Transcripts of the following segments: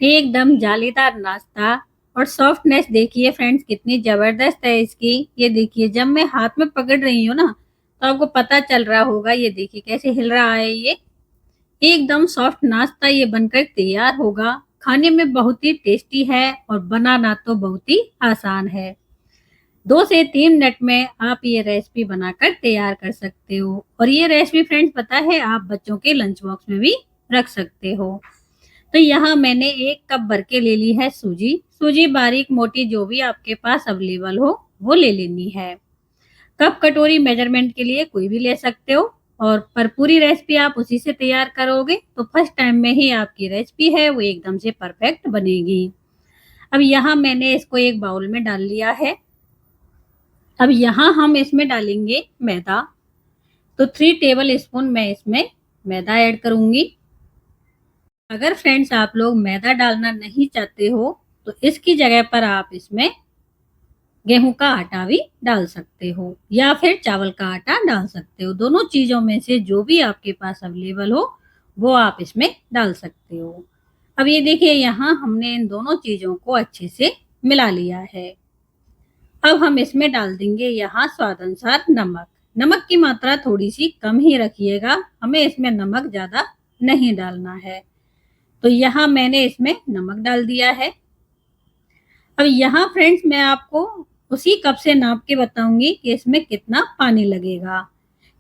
एकदम जालीदार नाश्ता और सॉफ्टनेस देखिए फ्रेंड्स कितनी जबरदस्त है इसकी। ये देखिए जब मैं हाथ में पकड़ रही हूँ ना तो आपको पता चल रहा होगा। ये देखिए कैसे हिल रहा है ये। एकदम सॉफ्ट नाश्ता ये बनकर तैयार होगा। खाने में बहुत ही टेस्टी है और बनाना तो बहुत ही आसान है। 2 से 3 मिनट में आप ये रेसिपी बनाकर तैयार कर सकते हो। और ये रेसिपी फ्रेंड्स पता है आप बच्चों के लंच बॉक्स में भी रख सकते हो। तो यहाँ मैंने 1 कप भर के ले ली है सूजी। सूजी बारीक मोटी जो भी आपके पास अवेलेबल हो वो ले लेनी है। कप कटोरी मेजरमेंट के लिए कोई भी ले सकते हो। और पर पूरी रेसिपी आप उसी से तैयार करोगे तो फर्स्ट टाइम में ही आपकी रेसिपी है वो एकदम से परफेक्ट बनेगी। अब यहाँ मैंने इसको एक बाउल में डाल लिया है। अब यहाँ हम इसमें डालेंगे मैदा। तो 3 टेबल स्पून मैं इसमें मैदा ऐड करूंगी। अगर फ्रेंड्स आप लोग मैदा डालना नहीं चाहते हो तो इसकी जगह पर आप इसमें गेहूं का आटा भी डाल सकते हो या फिर चावल का आटा डाल सकते हो। दोनों चीजों में से जो भी आपके पास अवेलेबल हो वो आप इसमें डाल सकते हो। अब ये देखिए यहाँ हमने इन दोनों चीजों को अच्छे से मिला लिया है। अब हम इसमें डाल देंगे यहाँ स्वाद अनुसार नमक। नमक की मात्रा थोड़ी सी कम ही रखिएगा, हमें इसमें नमक ज्यादा नहीं डालना है। तो यहाँ मैंने इसमें नमक डाल दिया है। अब यहाँ फ्रेंड्स मैं आपको उसी कप से नाप के बताऊंगी कि इसमें कितना पानी लगेगा,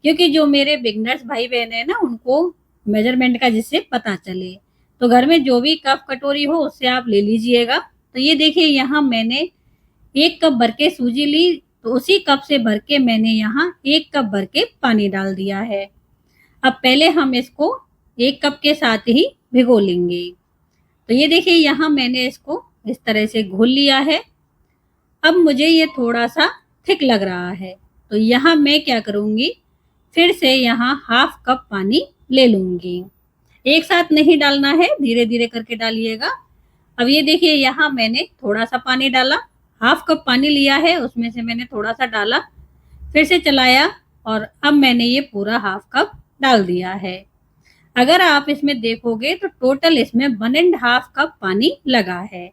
क्योंकि जो मेरे बिगनर्स भाई बहन है ना उनको मेजरमेंट का जिससे पता चले। तो घर में जो भी कप कटोरी हो उससे आप ले लीजिएगा। तो ये देखिए यहाँ मैंने 1 कप भर के सूजी ली तो उसी कप से भर के मैंने यहाँ 1 कप भर के पानी डाल दिया है। अब पहले हम इसको 1 कप के साथ ही भिगो लेंगे। तो ये देखिए यहाँ मैंने इसको इस तरह से घोल लिया है। अब मुझे ये थोड़ा सा थिक लग रहा है तो यहाँ मैं क्या करूँगी, फिर से यहाँ हाफ कप पानी ले लूँगी। एक साथ नहीं डालना है, धीरे धीरे करके डालिएगा। अब ये देखिए यहाँ मैंने थोड़ा सा पानी डाला, हाफ कप पानी लिया है उसमें से मैंने थोड़ा सा डाला, फिर से चलाया और अब मैंने ये पूरा हाफ कप डाल दिया है। अगर आप इसमें देखोगे तो टोटल इसमें 1.5 कप पानी लगा है।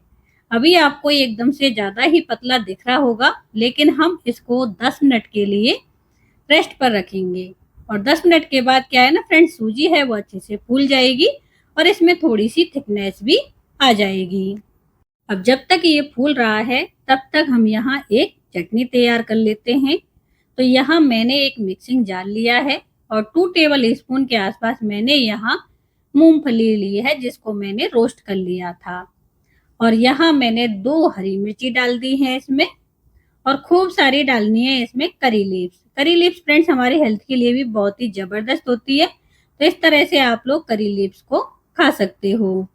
अभी आपको एकदम से ज्यादा ही पतला दिख रहा होगा, लेकिन हम इसको 10 मिनट के लिए रेस्ट पर रखेंगे। और 10 मिनट के बाद क्या है ना फ्रेंड्स, सूजी है वो अच्छे से फूल जाएगी और इसमें थोड़ी सी थिकनेस भी आ जाएगी। अब जब तक ये फूल रहा है तब तक हम यहाँ एक चटनी तैयार कर लेते हैं। तो यहाँ मैंने एक मिक्सिंग जार लिया है और 2 टेबल स्पून के आसपास मैंने यहाँ मूंगफली ली है जिसको मैंने रोस्ट कर लिया था। और यहाँ मैंने 2 हरी मिर्ची डाल दी है इसमें। और खूब सारी डालनी है इसमें curry leaves. Curry leaves friends हमारी हेल्थ के लिए भी बहुत ही जबरदस्त होती है, तो इस तरह से आप लोग करी लीव्स को खा सकते हो।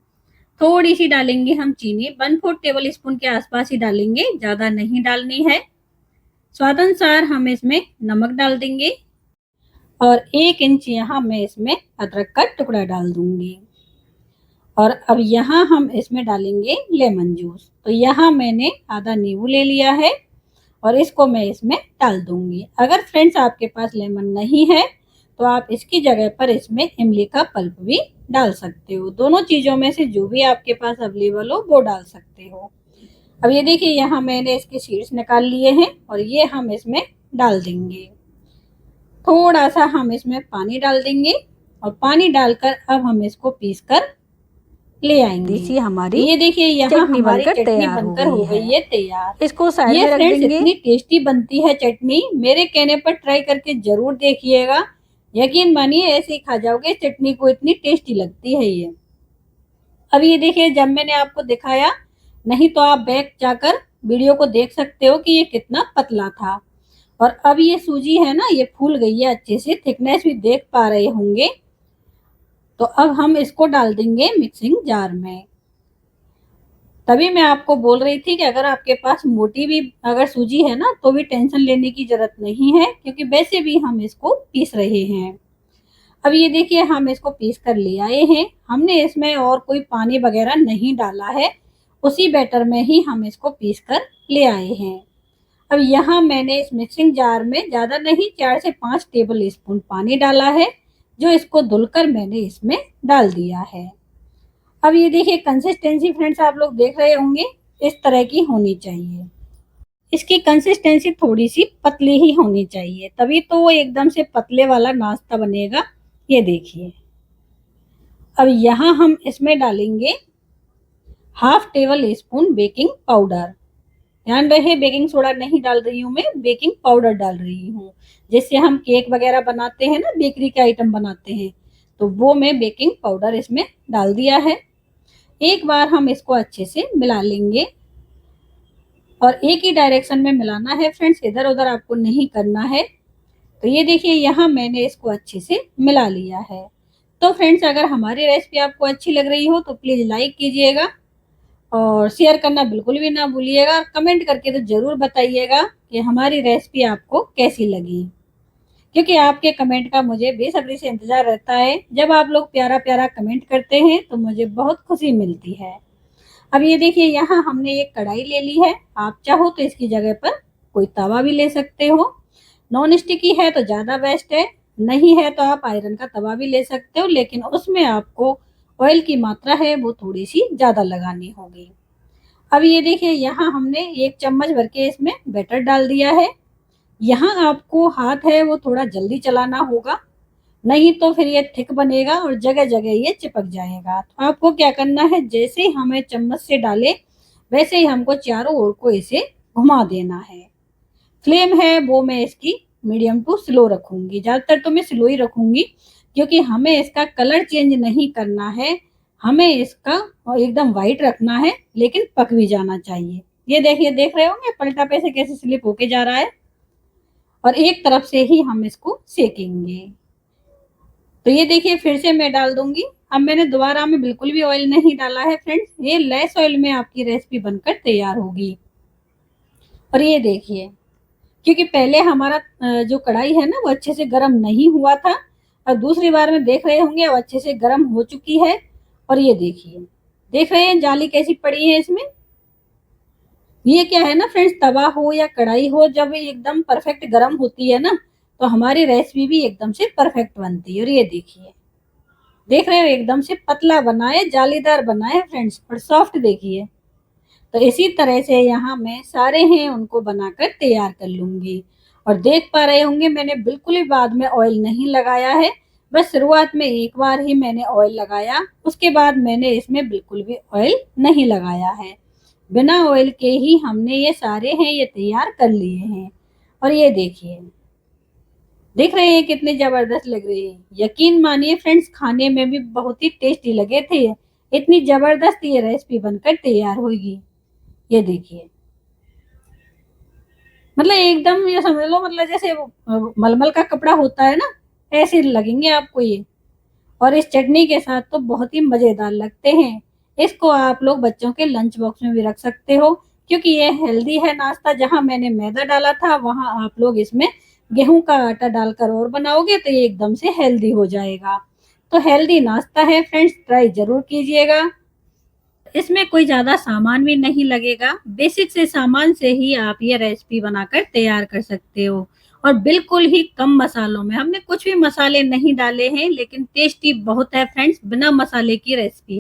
थोड़ी सी डालेंगे हम चीनी, 1/4 टेबल स्पून के आसपास ही डालेंगे, ज्यादा नहीं डालनी है। स्वादानुसार हम इसमें नमक डाल देंगे और 1 इंच यहाँ मैं इसमें अदरक का टुकड़ा डाल दूंगी। और अब यहाँ हम इसमें डालेंगे लेमन जूस। तो यहाँ मैंने आधा नींबू ले लिया है और इसको मैं इसमें डाल दूंगी। अगर फ्रेंड्स आपके पास लेमन नहीं है तो आप इसकी जगह पर इसमें इमली का पल्प भी डाल सकते हो। दोनों चीजों में से जो भी आपके पास अवेलेबल हो वो डाल सकते हो। अब ये देखिए यहाँ मैंने इसके सीड्स निकाल लिए हैं और ये हम इसमें डाल देंगे। थोड़ा सा हम इसमें पानी डाल देंगे और पानी डालकर अब हम इसको पीस कर ले आएंगे। देखिए हमारी ये देखिए यहाँ चटनी हमारी बनकर चटनी तैयार बनकर हो गई है तैयार। इसको साइड ये में रख फ्रेंड्स देंगे। इतनी टेस्टी बनती है चटनी, मेरे कहने पर ट्राई करके जरूर देखिएगा। यकीन मानिए ऐसे ही खा जाओगे, चटनी को इतनी टेस्टी लगती है ये। अब ये देखिए जब मैंने आपको दिखाया, नहीं तो आप बैक जाकर वीडियो को देख सकते हो कि ये कितना पतला था। और अब ये सूजी है ना ये फूल गई है अच्छे से, थिकनेस भी देख पा रहे होंगे। तो अब हम इसको डाल देंगे मिक्सिंग जार में। तभी मैं आपको बोल रही थी कि अगर आपके पास मोटी भी अगर सूजी है ना तो भी टेंशन लेने की जरूरत नहीं है, क्योंकि वैसे भी हम इसको पीस रहे हैं। अब ये देखिए हम इसको पीस कर ले आए हैं। हमने इसमें और कोई पानी वगैरह नहीं डाला है, उसी बैटर में ही हम इसको पीस कर ले आए हैं। अब यहाँ मैंने इस मिक्सिंग जार में ज्यादा नहीं 4 से 5 टेबल स्पून पानी डाला है, जो इसको धुलकर मैंने इसमें डाल दिया है। अब ये देखिए कंसिस्टेंसी फ्रेंड्स आप लोग देख रहे होंगे, इस तरह की होनी चाहिए। इसकी कंसिस्टेंसी थोड़ी सी पतली ही होनी चाहिए, तभी तो वो एकदम से पतले वाला नाश्ता बनेगा। ये देखिए, अब यहाँ हम इसमें डालेंगे half table spoon baking powder. ध्यान रहे बेकिंग सोडा नहीं डाल रही हूँ मैं, बेकिंग पाउडर डाल रही हूँ। जैसे हम केक वगैरह बनाते हैं ना, बेकरी के आइटम बनाते हैं, तो वो मैं बेकिंग पाउडर इसमें डाल दिया है। एक बार हम इसको अच्छे से मिला लेंगे और एक ही डायरेक्शन में मिलाना है फ्रेंड्स, इधर उधर आपको नहीं करना है। तो ये देखिए यहाँ मैंने इसको अच्छे से मिला लिया है। तो फ्रेंड्स अगर हमारी रेसिपी आपको अच्छी लग रही हो तो प्लीज़ लाइक कीजिएगा और शेयर करना बिल्कुल भी ना भूलिएगा, और कमेंट करके तो ज़रूर बताइएगा कि हमारी रेसिपी आपको कैसी लगी, क्योंकि आपके कमेंट का मुझे बेसब्री से इंतज़ार रहता है। जब आप लोग प्यारा प्यारा कमेंट करते हैं तो मुझे बहुत खुशी मिलती है। अब ये देखिए यहाँ हमने एक कढ़ाई ले ली है, आप चाहो तो इसकी जगह पर कोई तवा भी ले सकते हो। नॉन स्टिकी है तो ज़्यादा बेस्ट है, नहीं है तो आप आयरन का तवा भी ले सकते हो, लेकिन उसमें आपको ऑयल की मात्रा है वो थोड़ी सी ज़्यादा लगानी होगी। अब ये देखिए यहाँ हमने 1 चम्मच भर के इसमें बैटर डाल दिया है। यहाँ आपको हाथ है वो थोड़ा जल्दी चलाना होगा, नहीं तो फिर ये थिक बनेगा और जगह जगह ये चिपक जाएगा। तो आपको क्या करना है, जैसे ही हमें चम्मच से डाले वैसे ही हमको चारों ओर को इसे घुमा देना है। फ्लेम है वो मैं इसकी मीडियम टू स्लो रखूंगी, ज़्यादातर तो मैं स्लो ही रखूंगी, क्योंकि हमें इसका कलर चेंज नहीं करना है, हमें इसका एकदम वाइट रखना है, लेकिन पक भी जाना चाहिए। ये देखिए, देख रहे होंगे पलटा पे से कैसे स्लिप होके जा रहा है, और एक तरफ से ही हम इसको सेकेंगे। तो ये देखिए फिर से मैं डाल दूंगी। अब मैंने दोबारा में बिल्कुल भी ऑयल नहीं डाला है फ्रेंड्स, ये लेस ऑयल में आपकी रेसिपी बनकर तैयार होगी। और ये देखिए, क्योंकि पहले हमारा जो कढ़ाई है ना वो अच्छे से गर्म नहीं हुआ था, और दूसरी बार में देख रहे होंगे अब अच्छे से गर्म हो चुकी है। और ये देखिए, देख रहे हैं जाली कैसी पड़ी है इसमें। ये क्या है ना फ्रेंड्स, तवा हो या कढ़ाई हो, जब एकदम परफेक्ट गर्म होती है ना तो हमारी रेसिपी भी एकदम से परफेक्ट बनती है। और ये देखिए, देख रहे हो एकदम से पतला बना है, जालीदार बना है फ्रेंड्स, और सॉफ्ट देखिए। तो इसी तरह से यहाँ मैं सारे हैं उनको बनाकर तैयार कर लूंगी। और देख पा रहे होंगे मैंने बिल्कुल ही बाद में ऑयल नहीं लगाया है, बस शुरुआत में एक बार ही मैंने ऑयल लगाया, उसके बाद मैंने इसमें बिल्कुल भी ऑयल नहीं लगाया है। बिना ऑयल के ही हमने ये सारे हैं ये तैयार कर लिए हैं। और ये देखिए, देख रहे हैं कितने जबरदस्त लग रहे हैं। यकीन मानिए फ्रेंड्स, खाने में भी बहुत ही टेस्टी लगे थे। इतनी जबरदस्त ये रेसिपी बनकर तैयार होगी। ये देखिए, मतलब एकदम ये समझ लो, मतलब जैसे वो मलमल का कपड़ा होता है ना, ऐसे लगेंगे आपको ये। और इस चटनी के साथ तो बहुत ही मजेदार लगते हैं। इसको आप लोग बच्चों के लंच बॉक्स में भी रख सकते हो, क्योंकि ये हेल्दी है नाश्ता। जहां मैंने मैदा डाला था वहां आप लोग इसमें गेहूं का आटा डालकर और बनाओगे तो ये एकदम से हेल्दी हो जाएगा। तो हेल्दी नाश्ता है फ्रेंड्स, ट्राई जरूर कीजिएगा। इसमें कोई ज़्यादा सामान भी नहीं लगेगा, बेसिक से सामान से ही आप ये रेसिपी बनाकर तैयार कर सकते हो। और बिल्कुल ही कम मसालों में, हमने कुछ भी मसाले नहीं डाले हैं, लेकिन टेस्टी बहुत है फ्रेंड्स, बिना मसाले की रेसिपी।